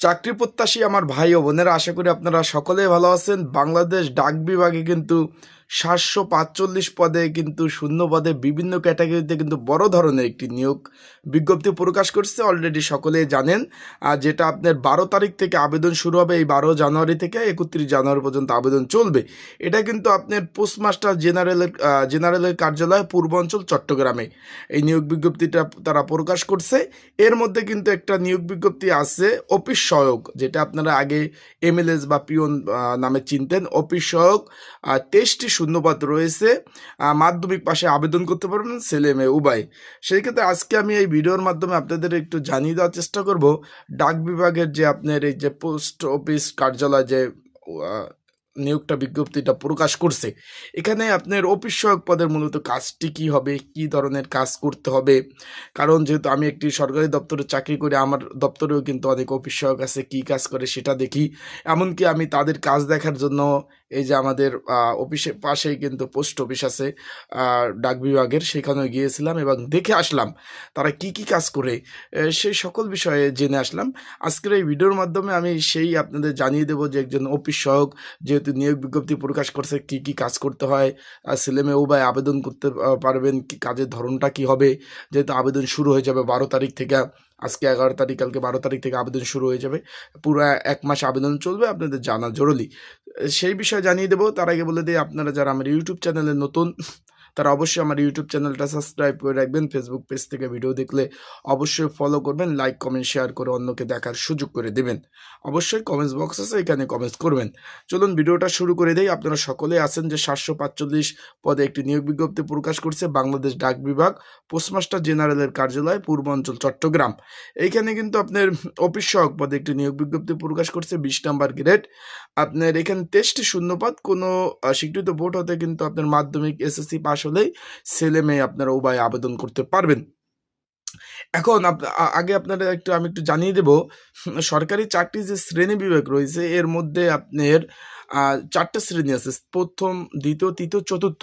চাকরি প্রত্যাশী আমার ভাই ও বোনেরা, আশা করি আপনারা সকলেই ভালো আছেন। বাংলাদেশ ডাক বিভাগে কিন্তু ৭৪৫ পদে কিন্তু শূন্য পদে বিভিন্ন ক্যাটাগরিতে কিন্তু বড় ধরনের একটি নিয়োগ বিজ্ঞপ্তি প্রকাশ করছে। অলরেডি সকলেই জানেন। আর যেটা আপনার ১২ তারিখ থেকে আবেদন শুরু হবে, এই ১২ জানুয়ারি থেকে ৩১ জানুয়ারি পর্যন্ত আবেদন চলবে। এটা কিন্তু আপনার পোস্টমাস্টার জেনারেলের কার্যালয় পূর্বাঞ্চল চট্টগ্রামে এই নিয়োগ বিজ্ঞপ্তিটা তারা প্রকাশ করছে। এর মধ্যে কিন্তু একটা নিয়োগ বিজ্ঞপ্তি আছে অফিস সহায়ক, যেটা আপনারা আগে এমএলএস বা পিওন নামে চিনতেন। অফিস সহায়ক ২৩টি শূন্যপদ রয়েছে। মাধ্যমিক পাশে আবেদন করতে পারবেন ছেলে মেয়ে উভয়। সেই ক্ষেত্রে আজকে আমি এই ভিডিওর মাধ্যমে আপনাদের একটু জানিয়ে দেওয়ার চেষ্টা করব ডাক বিভাগের যে আপনার এই যে পোস্ট অফিস কার্যালয় যে নিয়োগটা বিজ্ঞপ্তিটা প্রকাশ করছে, এখানে আপনার অফিস সহায়ক পদের মূলত কাজটি কী হবে, কী ধরনের কাজ করতে হবে। কারণ যেহেতু আমি একটি সরকারি দপ্তরে চাকরি করি, আমার দপ্তরেও কিন্তু অনেক অফিস সহায়ক আছে, কী কাজ করে সেটা দেখি। এমনকি আমি তাদের কাজ দেখার জন্য এই যে আমাদের অফিসের পাশেই কিন্তু পোস্ট অফিস আছে ডাক বিভাগের, সেখানেও গিয়েছিলাম এবং দেখে আসলাম তারা কি কি কাজ করে, সেই সকল বিষয়ে জেনে আসলাম। আজকের এই ভিডিওর মাধ্যমে আমি সেই আপনাদের জানিয়ে দেবো যে একজন অফিস সহায়ক যেহেতু নিয়োগ বিজ্ঞপ্তি প্রকাশ করছে, কি কি কাজ করতে হয়, ছেলেমেয়ে উভয় আবেদন করতে পারবেন, কি কাজের ধরনটা কি হবে। যেহেতু আবেদন শুরু হয়ে যাবে ১২ তারিখ থেকে, আজকে ১১ তারিখ, কালকে ১২ তারিখ থেকে আবেদন শুরু হয়ে যাবে, পুরো ১ মাস আবেদন চলবে, আপনাদের জানা জরুরি। সেই বিষয়ে জানিয়ে দেবো। তার আগে বলে দিই, আপনারা যারা আমার ইউটিউব চ্যানেলে নতুন তারা অবশ্যই আমার ইউটিউব চ্যানেলটা সাবস্ক্রাইব করে রাখবেন। ফেসবুক পেজ থেকে ভিডিও দেখলে অবশ্যই ফলো করবেন, লাইক কমেন্ট শেয়ার করে অন্যকে দেখার সুযোগ করে দেবেন। অবশ্যই কমেন্টস বক্স আছে, এখানে কমেন্টস করবেন। চলুন ভিডিওটা শুরু করে দেই। আপনারা সকলেই আছেন যে ৭৪৫ পদে একটি নিয়োগ বিজ্ঞপ্তি প্রকাশ করছে বাংলাদেশ ডাক বিভাগ, পোস্টমাস্টার জেনারেলের কার্যালয় পূর্বাঞ্চল চট্টগ্রাম। এইখানে কিন্তু আপনার অফিস সহায়ক পদে একটি নিয়োগ বিজ্ঞপ্তি প্রকাশ করছে, ২০ নাম্বার গ্রেড। আপনার এখানে ২৩টি শূন্যপদ। কোনো স্বীকৃত বোর্ড হতে কিন্তু আপনার মাধ্যমিক এসএসসি পাস হলেই ছেলে মেয়ে আপনারা উভয় আবেদন করতে পারবেন। এখন আগে আপনারা আমি একটু জানিয়ে দেব, সরকারি চাকরির যে শ্রেণী বিভাগ রয়েছে এর মধ্যে আপনার ৪টা শ্রেণী আছে, প্রথম, দ্বিতীয়, তৃতীয়, চতুর্থ।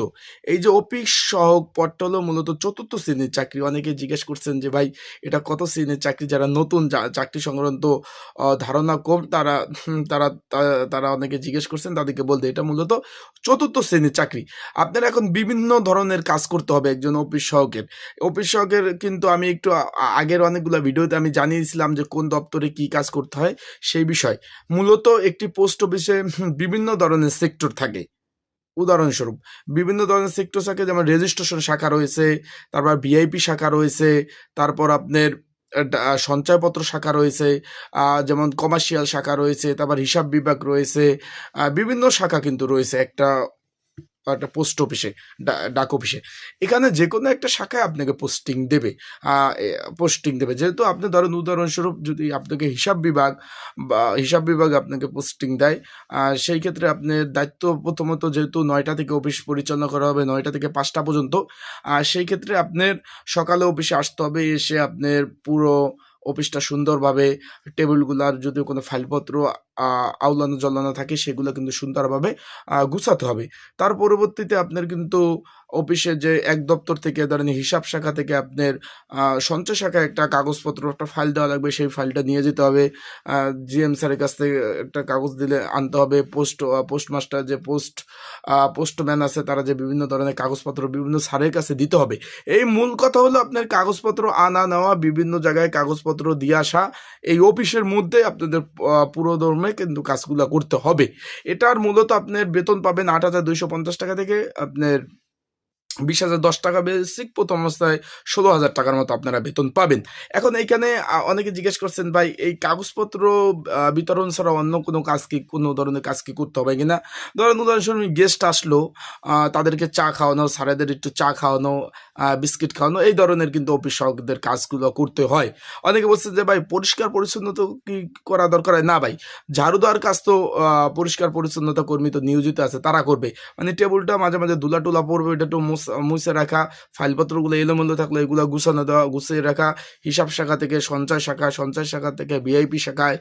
এই যে অফিস সহায়ক পদটা হলো মূলত চতুর্থ শ্রেণীর চাকরি। অনেকে জিজ্ঞেস করছেন যে ভাই এটা কত শ্রেণীর চাকরি, যারা নতুন চাকরি সংক্রান্ত ধারণা কম তারা তারা তারা অনেকে জিজ্ঞেস করছেন, তাদেরকে বলতে এটা মূলত চতুর্থ শ্রেণীর চাকরি। আপনার এখন বিভিন্ন ধরনের কাজ করতে হবে একজন অফিস সহায়কের। অফিস সহায়কের কিন্তু আমি একটু আগের অনেকগুলো ভিডিওতে আমি জানিয়েছিলাম যে কোন দপ্তরে কি কাজ করতে হয় সেই বিষয়। মূলত একটি পোস্ট অফিসে বিভিন্ন ধরনের সেক্টর থাকে। উদাহরণস্বরূপ বিভিন্ন ধরনের সেক্টর থাকে, যেমন রেজিস্ট্রেশন শাখা রয়েছে, তারপর ভিআইপি শাখা রয়েছে, তারপর আপনার সঞ্চয়পত্র শাখা রয়েছে, যেমন কমার্শিয়াল শাখা রয়েছে, তারপর হিসাব বিভাগ রয়েছে, বিভিন্ন শাখা কিন্তু রয়েছে একটা পোস্ট অফিসে, ডাক অফিসে। এখানে যে কোনো একটা শাখায় আপনাকে পোস্টিং দেবে। যেহেতু আপনি ধরেন উদাহরণস্বরূপ যদি আপনাকে হিসাব বিভাগ আপনাকে পোস্টিং দেয়, সেই ক্ষেত্রে আপনার দায়িত্ব প্রথমত যেহেতু ৯টা থেকে অফিস পরিচালনা করা হবে, ৯টা থেকে ৫টা পর্যন্ত। সেই ক্ষেত্রে আপনার সকালে অফিসে আসতে হবে, এসে আপনার পুরো অফিসটা সুন্দরভাবে টেবিলগুলার যদি কোনো ফাইলপত্র আউলানো জ্বলানো থাকে সেগুলো কিন্তু সুন্দরভাবে গুছাতে হবে। তার পরবর্তীতে আপনার কিন্তু অফিসে যে এক দপ্তর থেকে ধরেন হিসাব শাখা থেকে আপনার সঞ্চয় শাখায় একটা কাগজপত্র, একটা ফাইল দেওয়া লাগবে, সেই ফাইলটা নিয়ে যেতে হবে। জিএম স্যারের কাছ থেকে একটা কাগজ দিলে আনতে হবে। পোস্টমাস্টার যে পোস্টম্যান আছে তারা যে বিভিন্ন ধরনের কাগজপত্র বিভিন্ন স্যারের কাছে দিতে হবে। এই মূল কথা হলো আপনার কাগজপত্র আনা নেওয়া, বিভিন্ন জায়গায় কাগজপত্র দিয়ে আসা, এই অফিসের মধ্যে আপনাদের পুরো দমে কিন্তু কাজগুলো করতে হবে। এটার মূলত আপনার বেতন পাবেন ৮,২৫০ টাকা থেকে আপনার ২০,০১০ টাকা বেসিক, প্রথম অবস্থায় ১৬,০০০ টাকার মতো আপনারা বেতন পাবেন। এখন এইখানে অনেকে জিজ্ঞেস করছেন ভাই এই কাগজপত্র বিতরণ ছাড়া অন্য কোনো ধরনের কাজ কি করতে হবে কিনা। ধরেন উদাহরণস্বরূপ গেস্ট আসলো, তাদেরকে চা খাওয়ানো, স্যারেদের একটু চা খাওয়ানো, বিস্কিট খাওয়ানো, এই ধরনের কিন্তু অফিস সহায়কদের কাজগুলো করতে হয়। অনেকে বলছে যে ভাই পরিষ্কার পরিচ্ছন্নতা কি করা দরকার হয়? না ভাই, ঝাড়ু দেওয়ার কাজ তো পরিষ্কার পরিচ্ছন্নতা কর্মী তো নিয়োজিত আছে, তারা করবে। মানে টেবিলটা মাঝে মাঝে ধুলা টুলা পড়বে, এটা একটু মুছে রাখা, ফাইলপত্রগুলো এলোমেলো থাকলে এগুলো গুছানো দেওয়া, গুছিয়ে রাখা, হিসাব শাখা থেকে সঞ্চয় শাখা, সঞ্চয় শাখা থেকে ভিআইপি শাখায়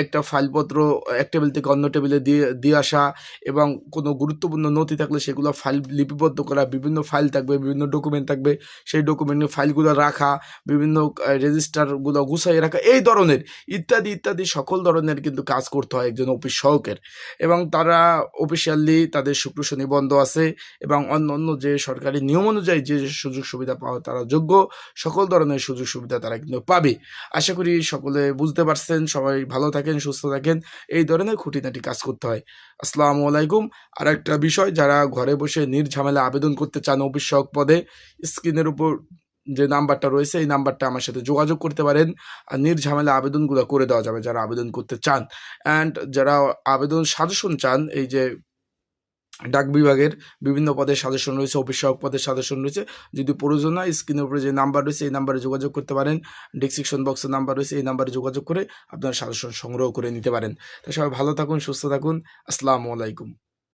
একটা ফাইলপত্র এক টেবিল থেকে অন্য টেবিলে দিয়ে আসা, এবং কোনো গুরুত্বপূর্ণ নথি থাকলে সেগুলো ফাইল লিপিবদ্ধ করা, বিভিন্ন ফাইল থাকবে, বিভিন্ন ডকুমেন্ট থাকবে, সেই ডকুমেন্টের ফাইলগুলো রাখা, বিভিন্ন রেজিস্টারগুলো গুছাই রাখা, এই ধরনের ইত্যাদি ইত্যাদি সকল ধরনের কিন্তু কাজ করতে হয় একজন অফিস সহকের। এবং তারা অফিসিয়ালি তাদের শুক্র শনি বন্ধ আছে, এবং অন্য অন্য যে সরকারি নিয়ম অনুযায়ী যে সুযোগ সুবিধা পাওয়া তারা যোগ্য, সকল ধরনের সুযোগ সুবিধা তারা কিন্তু পাবে। আশা করি সকলে বুঝতে পারছেন। সবাই ভালো থাকেন, সুস্থ থাকেন। এই ধরনের খুঁটিনাটি কাজ করতে হয়। আসসালামু আলাইকুম। আর একটা বিষয়, যারা ঘরে বসে নির্ঝামেলা আবেদন করতে চান অফিস সহক পদে, স্ক্রিনের উপর যে নাম্বারটা রয়েছে এই নাম্বারটা আমার সাথে যোগাযোগ করতে পারেন, আর নির্ঝামেলা আবেদনগুলো করে দেওয়া যাবে যারা আবেদন করতে চান। অ্যান্ড যারা আবেদন সাজেশন চান, এই যে ডাক বিভাগের বিভিন্ন পদের সাজেশন রয়েছে, অফিস সহায়ক পদের সাজেশন রয়েছে, যদি প্রয়োজন হয় স্ক্রিনের উপরে যে নাম্বার রয়েছে এই নাম্বারে যোগাযোগ করতে পারেন। ডিসক্রিপশন বক্সের নাম্বার রয়েছে, এই নাম্বারে যোগাযোগ করে আপনারা সাজেশন সংগ্রহ করে নিতে পারেন। তো সবাই ভালো থাকুন, সুস্থ থাকুন। আসসালামু আলাইকুম।